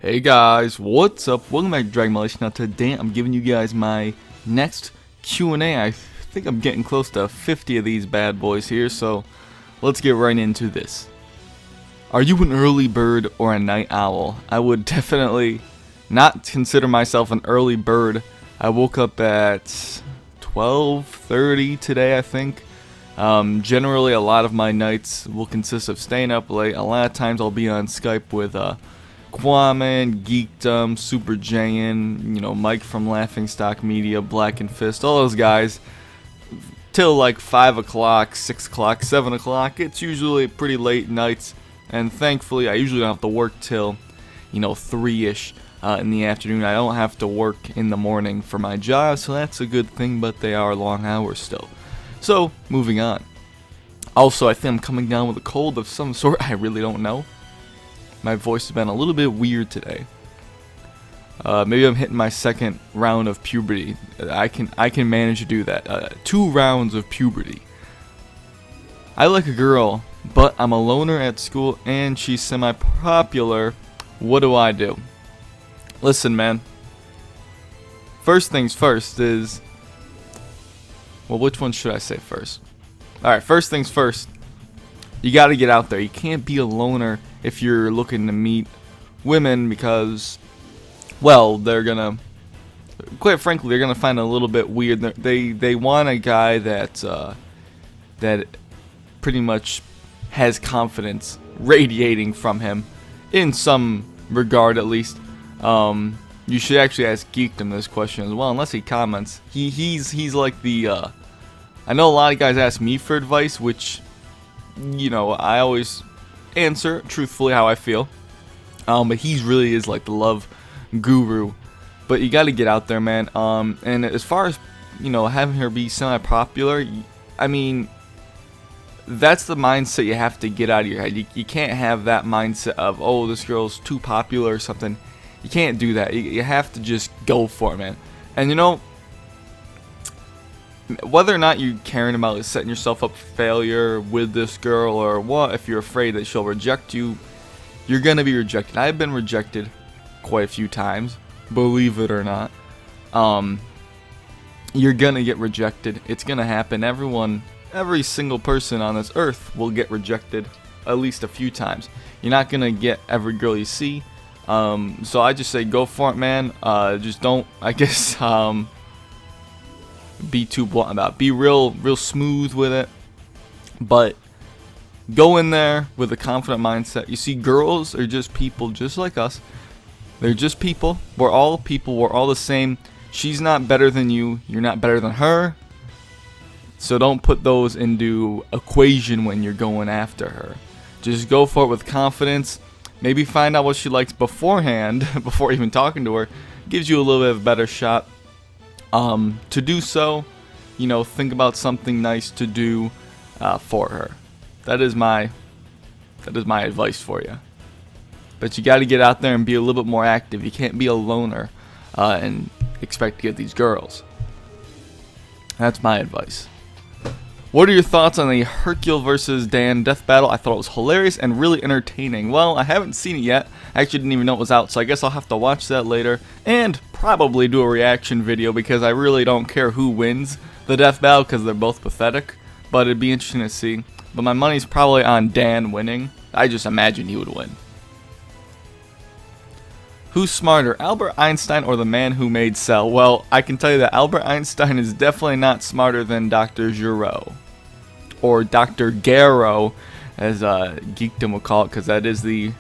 Hey guys, what's up? Welcome back to Dragon Ball. Now today I'm giving you guys my next Q&A. I think I'm getting close to 50 of these bad boys here, so let's get right into this. Are you an early bird or a night owl? I would definitely not consider myself an early bird. I woke up at 12:30 today, I think. Generally, a lot of my nights will consist of staying up late. A lot of times I'll be on Skype with Kwame, Geekdom, Super Jayan, Mike from Laughing Stock Media, Black and Fist, all those guys, till like 5 o'clock, 6 o'clock, 7 o'clock. It's usually pretty late nights, and thankfully I usually don't have to work till, 3-ish in the afternoon. I don't have to work in the morning for my job, so that's a good thing, but they are long hours still. So, moving on. Also, I think I'm coming down with a cold of some sort. I really don't know. My voice has been a little bit weird today. Maybe I'm hitting my second round of puberty. I can manage to do that. 2 rounds of puberty. I like a girl, but I'm a loner at school and she's semi-popular. What do I do? Listen, man. First things first is... Well, which one should I say first? Alright, first things first. You gotta get out there. You can't be a loner if you're looking to meet women because, well, they're gonna, quite frankly, they're gonna find it a little bit weird. They want a guy that that pretty much has confidence radiating from him, in some regard at least. You should actually ask Geekdom this question as well, unless he comments. He's like the. I know a lot of guys ask me for advice, which, I always answer truthfully how I feel. But he really is like the love guru. But you got to get out there, man. And as far as having her be semi-popular, I mean, that's the mindset you have to get out of your head. You can't have that mindset of, oh, this girl's too popular or something. You can't do that. You have to just go for it, man. And whether or not you're caring about setting yourself up for failure with this girl or what, if you're afraid that she'll reject you, you're going to be rejected. I've been rejected quite a few times, believe it or not. You're going to get rejected. It's going to happen. Every single person on this earth will get rejected at least a few times. You're not going to get every girl you see. So I just say go for it, man. Just don't, I guess, be too blunt about it. Be real smooth with it, but go in there with a confident mindset. You see, girls are just people just like us. They're just people. We're all the same. She's not better than you. You're not better than her. So don't put those into equation when you're going after her. Just go for it with confidence. Maybe find out what she likes beforehand, before even talking to her. Gives you a little bit of a better shot. To do so, think about something nice to do for her. That is my advice for you. But you got to get out there and be a little bit more active. You can't be a loner and expect to get these girls. That's my advice. What are your thoughts on the Hercule versus Dan death battle? I thought it was hilarious and really entertaining. Well, I haven't seen it yet. I actually didn't even know it was out, so I guess I'll have to watch that later. And probably do a reaction video because I really don't care who wins the death battle because they're both pathetic. But it'd be interesting to see. But my money's probably on Dan winning. I just imagine he would win. Who's smarter, Albert Einstein or the man who made Cell? Well, I can tell you that Albert Einstein is definitely not smarter than Dr. Giro. Or Dr. Garrow, as Geekdom will call it, because that is the...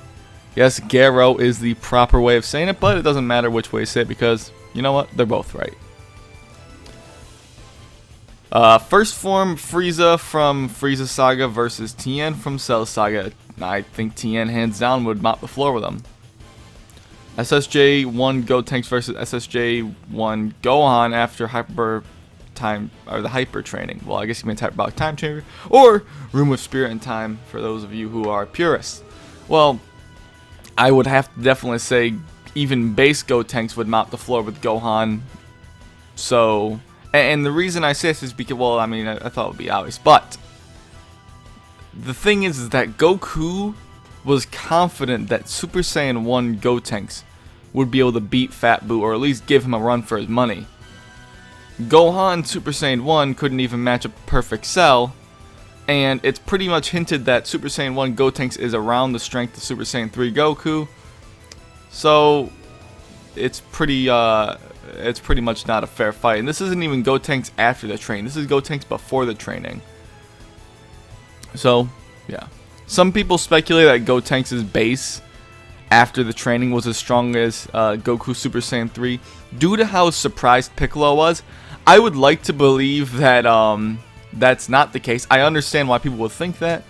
Yes, Garrow is the proper way of saying it, but it doesn't matter which way you say it, because, you know what? They're both right. First form Frieza from Frieza Saga versus Tien from Cell Saga. I think Tien hands down would mop the floor with them. SSJ1 Gotenks versus SSJ1 Gohan after hyper time, or the hyper training. Well, I guess you meant hyperbolic time chamber or Room of Spirit and Time for those of you who are purists. Well, I would have to definitely say even base Gotenks would mop the floor with Gohan. So, and the reason I say this is because, well, I mean, I thought it would be obvious, but the thing is that Goku was confident that Super Saiyan 1 Gotenks would be able to beat Fat Boo, or at least give him a run for his money. Gohan Super Saiyan 1 couldn't even match a perfect Cell, and it's pretty much hinted that Super Saiyan 1 Gotenks is around the strength of Super Saiyan 3 Goku. So it's pretty much not a fair fight. And this isn't even Gotenks after the training. This is Gotenks before the training. So, yeah. Some people speculate that Gotenks' base after the training was as strong as Goku Super Saiyan 3. Due to how surprised Piccolo was, I would like to believe that that's not the case. I understand why people would think that.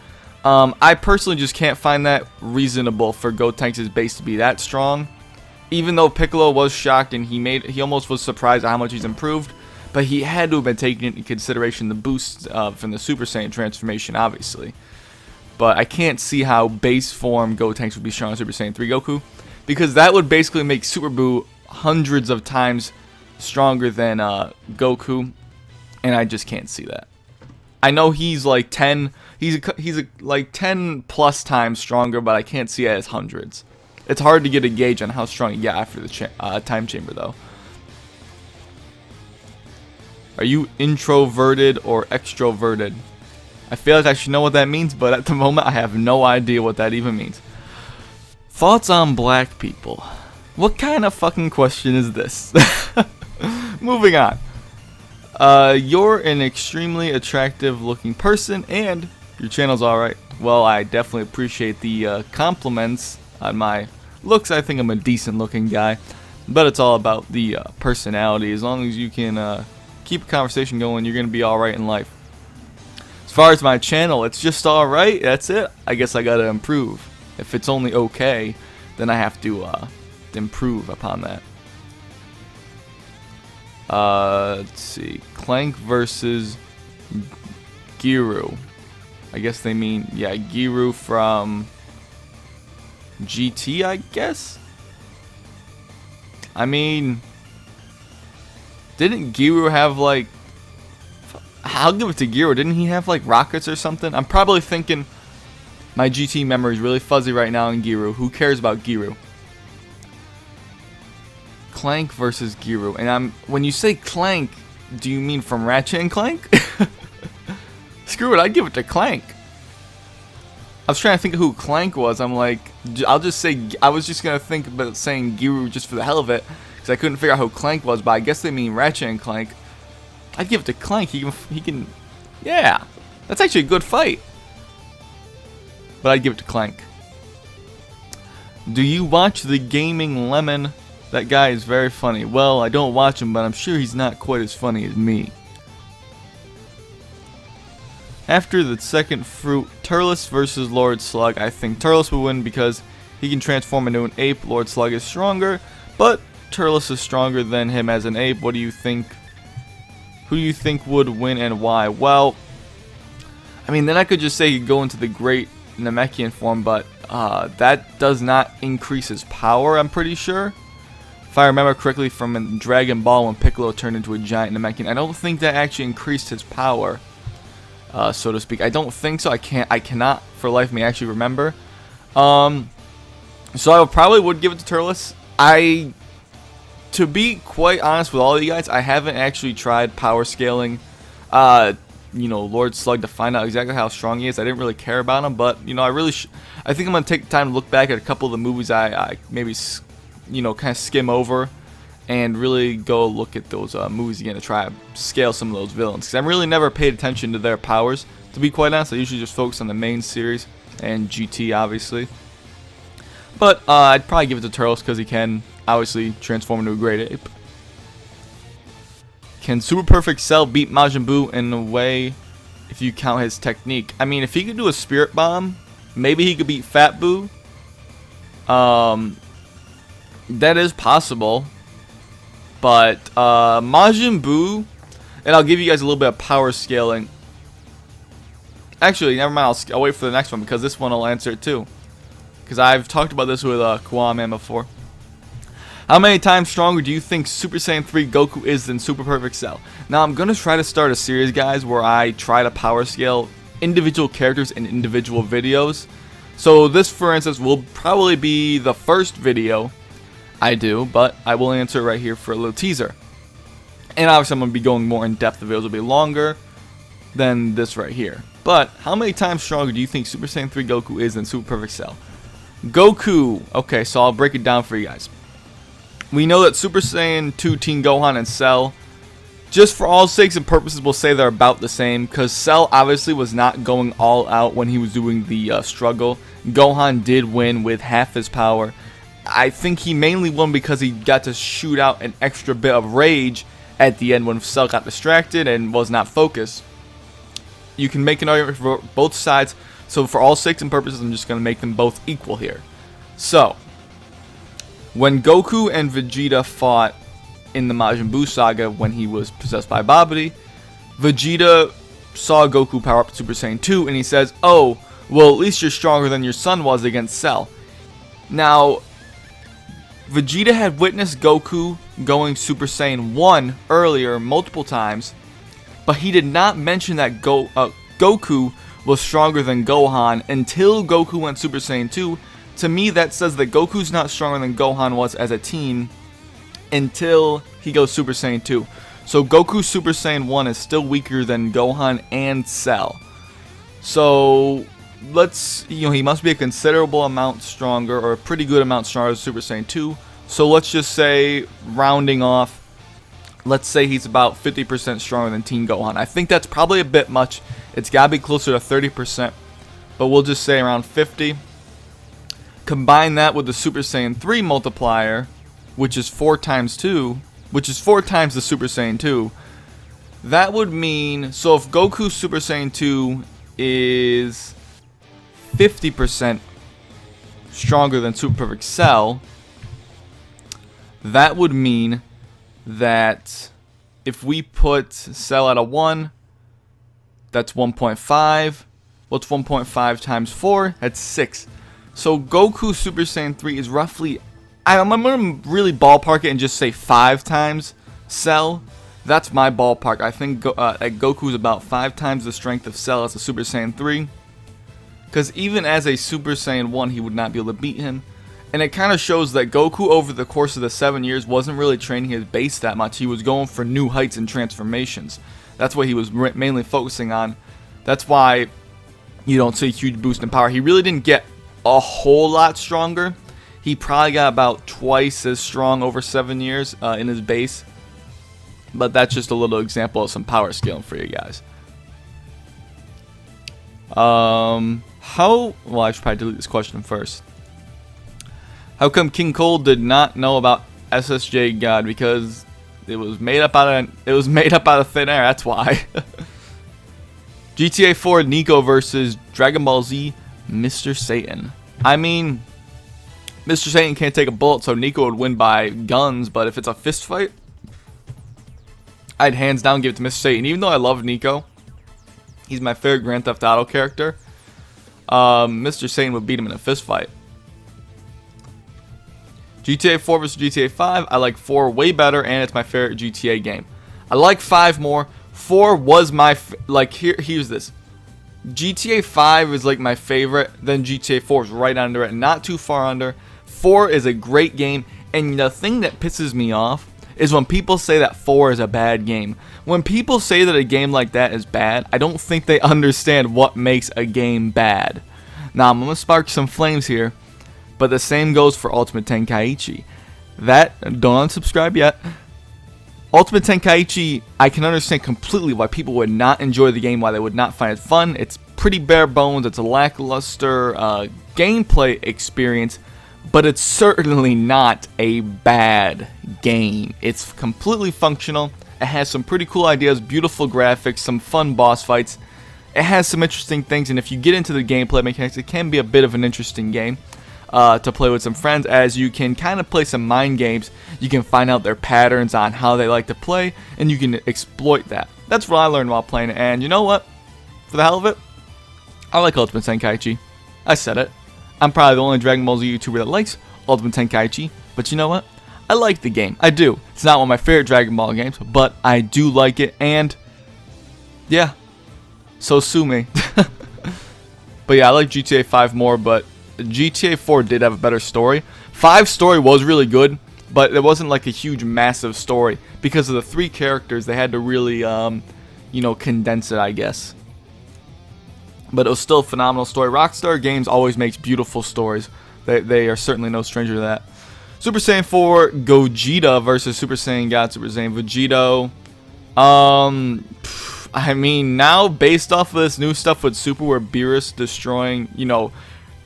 I personally just can't find that reasonable for Gotenks' base to be that strong. Even though Piccolo was shocked and he almost was surprised at how much he's improved, but he had to have been taking into consideration the boost from the Super Saiyan transformation, obviously. But I can't see how base form Gotenks would be strong on Super Saiyan 3 Goku, because that would basically make Super Boo hundreds of times stronger than Goku, and I just can't see that. I know he's like 10, like 10 plus times stronger, but I can't see it as hundreds. It's hard to get a gauge on how strong you get after the time chamber, though. Are you introverted or extroverted? I feel like I should know what that means, but at the moment I have no idea what that even means. Thoughts on black people? What kind of fucking question is this? Moving on. You're an extremely attractive looking person and your channel's alright. Well, I definitely appreciate the compliments on my looks. I think I'm a decent looking guy, but it's all about the personality. As long as you can keep a conversation going, you're going to be alright in life. As far as my channel, it's just alright. That's it. I guess I gotta improve. If it's only okay, then I have to improve upon that. Let's see. Clank versus Giru. I guess they mean, yeah, Giru from GT, I guess? I mean, didn't Giru have, like, I'll give it to Giru. Didn't he have, like, rockets or something? I'm probably thinking my GT memory is really fuzzy right now in Giru. Who cares about Giru? Clank versus Giru. And when you say Clank, do you mean from Ratchet and Clank? Screw it, I'd give it to Clank. I was trying to think of who Clank was. I'm like, I'll just say, I was just going to think about saying Giru just for the hell of it, because I couldn't figure out who Clank was, but I guess they mean Ratchet and Clank. I'd give it to Clank. He can, yeah, that's actually a good fight. But I'd give it to Clank. Do you watch the Gaming Lemon? That guy is very funny. Well, I don't watch him, but I'm sure he's not quite as funny as me. After the second fruit, Turles versus Lord Slug. I think Turles will win because he can transform into an ape. Lord Slug is stronger, but Turles is stronger than him as an ape. What do you think? Who do you think would win and why? Well, I mean, then I could just say he'd go into the Great Namekian form, but that does not increase his power, I'm pretty sure. If I remember correctly from Dragon Ball when Piccolo turned into a giant Namekian, I don't think that actually increased his power, so to speak. I don't think so. I cannot for life of me actually remember. So I probably would give it to Turles. To be quite honest with all of you guys, I haven't actually tried power scaling, Lord Slug to find out exactly how strong he is. I didn't really care about him, but I think I'm gonna take the time to look back at a couple of the movies I maybe kind of skim over, and really go look at those movies again to try to scale some of those villains, because I really never paid attention to their powers. To be quite honest, I usually just focus on the main series and GT, obviously. But I'd probably give it to Turles because he can obviously transform into a great ape. Can Super Perfect Cell beat Majin Buu in a way if you count his technique? I mean, if he could do a Spirit Bomb, maybe he could beat Fat Buu. That is possible. But Majin Buu, and I'll give you guys a little bit of power scaling. Actually, never mind. I'll wait for the next one because this one will answer it too. Because I've talked about this with Kwame before. How many times stronger do you think Super Saiyan 3 Goku is than Super Perfect Cell? Now, I'm going to try to start a series, guys, where I try to power scale individual characters in individual videos. So this, for instance, will probably be the first video. I do, but I will answer right here for a little teaser. And obviously I'm going to be going more in depth. The videos will be longer than this right here. But how many times stronger do you think Super Saiyan 3 Goku is than Super Perfect Cell? Goku, okay, so I'll break it down for you guys. We know that Super Saiyan 2 Teen Gohan and Cell, just for all sakes and purposes, we'll say they're about the same, because Cell obviously was not going all out when he was doing the struggle. Gohan did win with half his power. I think he mainly won because he got to shoot out an extra bit of rage at the end when Cell got distracted and was not focused. You can make an argument for both sides, so for all sakes and purposes, I'm just going to make them both equal here. So, when Goku and Vegeta fought in the Majin Buu saga when he was possessed by Babidi, Vegeta saw Goku power up to Super Saiyan 2 and he says, "Oh, well, at least you're stronger than your son was against Cell." Now, Vegeta had witnessed Goku going Super Saiyan 1 earlier multiple times, but he did not mention that Goku was stronger than Gohan until Goku went Super Saiyan 2. To me, that says that Goku's not stronger than Gohan was as a teen until he goes Super Saiyan 2. So Goku Super Saiyan 1 is still weaker than Gohan and Cell. So he must be a considerable amount stronger, or a pretty good amount stronger than Super Saiyan 2. So let's just say, rounding off, let's say he's about 50% stronger than Teen Gohan. I think that's probably a bit much. It's got to be closer to 30%, but we'll just say around 50. Combine that with the Super Saiyan 3 multiplier, which is 4 times 2, which is 4 times the Super Saiyan 2. That would mean, so if Goku Super Saiyan 2 is 50% stronger than Super Perfect Cell, that would mean that if we put Cell at a 1, that's 1.5. What's 1.5 times 4? That's 6. So Goku Super Saiyan 3 is roughly, I'm going to really ballpark it and just say 5 times Cell. That's my ballpark. I think Goku is about 5 times the strength of Cell as a Super Saiyan 3. Because even as a Super Saiyan 1, he would not be able to beat him. And it kind of shows that Goku, over the course of the 7 years, wasn't really training his base that much. He was going for new heights and transformations. That's what he was mainly focusing on. That's why you don't see a huge boost in power. He really didn't get a whole lot stronger. He probably got about twice as strong over 7 years in his base. But that's just a little example of some power scaling for you guys. Well, I should probably delete this question first. How come King Cole did not know about SSJ God? Because it was made up out of thin air. That's why. GTA 4 Nico versus Dragon Ball Z Mr. Satan. I mean, Mr. Satan can't take a bullet, so Nico would win by guns. But if it's a fist fight, I'd hands down give it to Mr. Satan. Even though I love Nico, he's my favorite Grand Theft Auto character. Mr. Satan would beat him in a fist fight. GTA 4 versus GTA 5. I like 4 way better, and it's my favorite GTA game. I like 5 more. 4 was my here's this. GTA 5 is like my favorite, then GTA 4 is right under it, not too far under. 4 is a great game, and the thing that pisses me off is when people say that 4 is a bad game. When people say that a game like that is bad, I don't think they understand what makes a game bad. Now, I'm going to spark some flames here, but the same goes for Ultimate Tenkaichi. Don't unsubscribe yet. Ultimate Tenkaichi, I can understand completely why people would not enjoy the game, why they would not find it fun. It's pretty bare bones, it's a lackluster gameplay experience, but it's certainly not a bad game. It's completely functional. It has some pretty cool ideas, beautiful graphics, some fun boss fights. It has some interesting things, and if you get into the gameplay mechanics, it can be a bit of an interesting game to play with some friends, as you can kind of play some mind games. You can find out their patterns on how they like to play, and you can exploit that. That's what I learned while playing it, and you know what? For the hell of it, I like Ultimate Tenkaichi. I said it. I'm probably the only Dragon Ball Z YouTuber that likes Ultimate Tenkaichi, but you know what? I like the game. I do. It's not one of my favorite Dragon Ball games, but I do like it, and yeah, so sue me. But yeah, I like GTA 5 more, but GTA 4 did have a better story. 5's story was really good, but it wasn't like a huge, massive story because of the 3 characters. They had to really, you know, condense it, I guess. But it was still a phenomenal story. Rockstar Games always makes beautiful stories. They are certainly no stranger to that. Super Saiyan 4 Gogeta versus Super Saiyan God Super Saiyan Vegito. I mean, now based off of this new stuff with Super, where Beerus destroying, you know,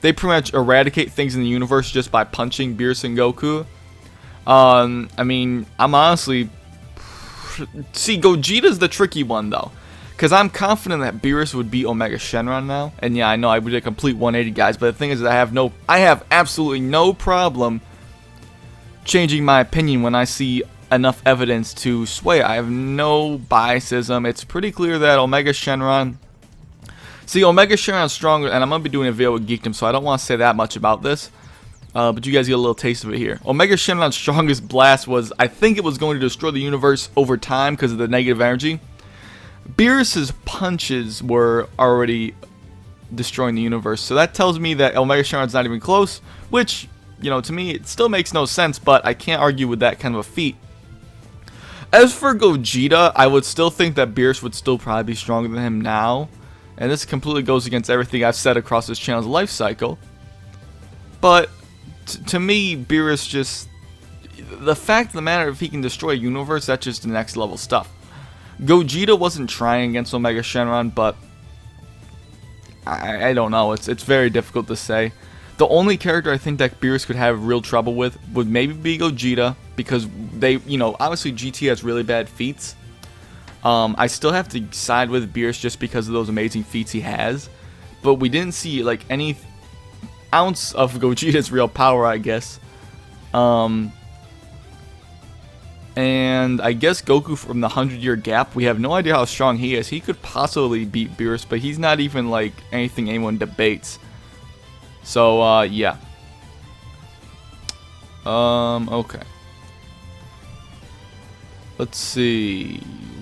they pretty much eradicate things in the universe just by punching Beerus and Goku. I mean, I'm honestly, see, Gogeta's the tricky one though, because I'm confident that Beerus would beat Omega Shenron now. And yeah, I know I would do a complete 180, guys, but the thing is that I have absolutely no problem changing my opinion when I see enough evidence to sway. I have no biasism. It's pretty clear that Omega Shenron, see, Omega Shenron's stronger, and I'm going to be doing a video with Geekdom, so I don't want to say that much about this, but you guys get a little taste of it here. Omega Shenron's strongest blast was, I think it was going to destroy the universe over time because of the negative energy. Beerus's punches were already destroying the universe, so that tells me that Omega Shenron's not even close, which, you know, to me, it still makes no sense, but I can't argue with that kind of a feat. As for Gogeta, I would still think that Beerus would still probably be stronger than him now. And this completely goes against everything I've said across this channel's life cycle. But, to me, Beerus just, the fact of the matter, if he can destroy a universe, that's just the next level stuff. Gogeta wasn't trying against Omega Shenron, but I don't know. It's very difficult to say. The only character I think that Beerus could have real trouble with would maybe be Gogeta, because they, you know, obviously GT has really bad feats. I still have to side with Beerus just because of those amazing feats he has, but we didn't see like any ounce of Gogeta's real power, I guess. And I guess Goku from the 100-year gap, we have no idea how strong he is. He could possibly beat Beerus, but he's not even like anything anyone debates. So, yeah. Okay. Let's see.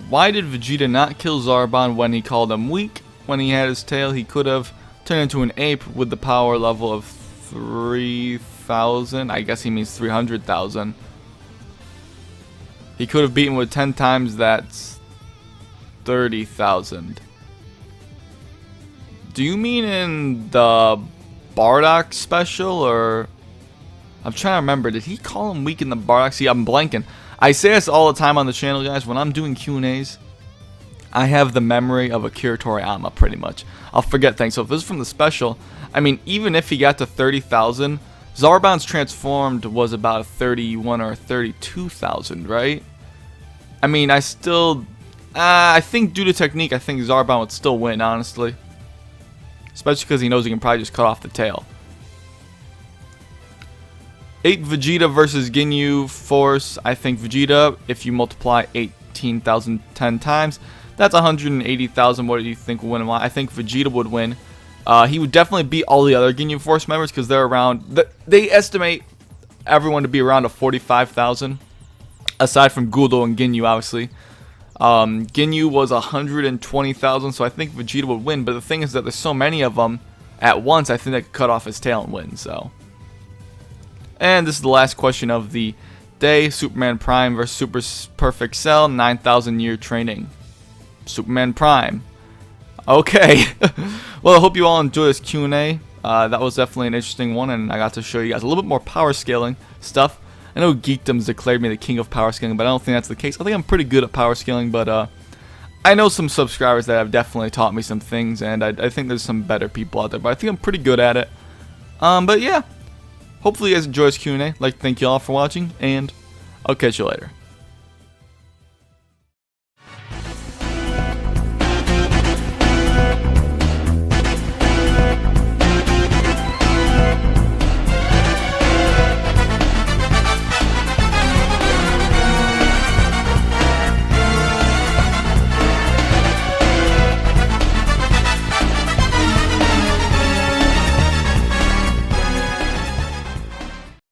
Why did Vegeta not kill Zarbon when he called him weak? When he had his tail, he could have turned into an ape with the power level of 3,000. I guess he means 300,000. He could have beaten with 10 times that's 30,000. Do you mean in the Bardock special, or I'm trying to remember, did he call him weak in the Bardock? See, I'm blanking. I say this all the time on the channel, guys. When I'm doing Q&As, I have the memory of Akira Toriyama, pretty much. I'll forget things. So if this is from the special, I mean, even if he got to 30,000, Zarbon's transformed was about 31 or 32,000, right? I mean, I still, I think due to technique, I think Zarbon would still win, honestly. Especially because he knows he can probably just cut off the tail. 8 Vegeta versus Ginyu Force. I think Vegeta, if you multiply 18,000 10 times, that's 180,000. What do you think will win? I think Vegeta would win. He would definitely beat all the other Ginyu Force members because they're around. They estimate everyone to be around 45,000, aside from Guldo and Ginyu, obviously. Ginyu was 120,000, so I think Vegeta would win. But the thing is that there's so many of them at once. I think they could cut off his tail and win. So. And this is the last question of the day. Superman Prime versus Super Perfect Cell, 9,000 year training. Superman Prime. Okay. Well, I hope you all enjoyed this Q&A. That was definitely an interesting one, and I got to show you guys a little bit more power scaling stuff. I know Geekdom's declared me the king of power scaling, but I don't think that's the case. I think I'm pretty good at power scaling, but I know some subscribers that have definitely taught me some things, and I think there's some better people out there, but I think I'm pretty good at it. But yeah. Hopefully you guys enjoyed this Q&A. I'd like to thank you all for watching, and I'll catch you later.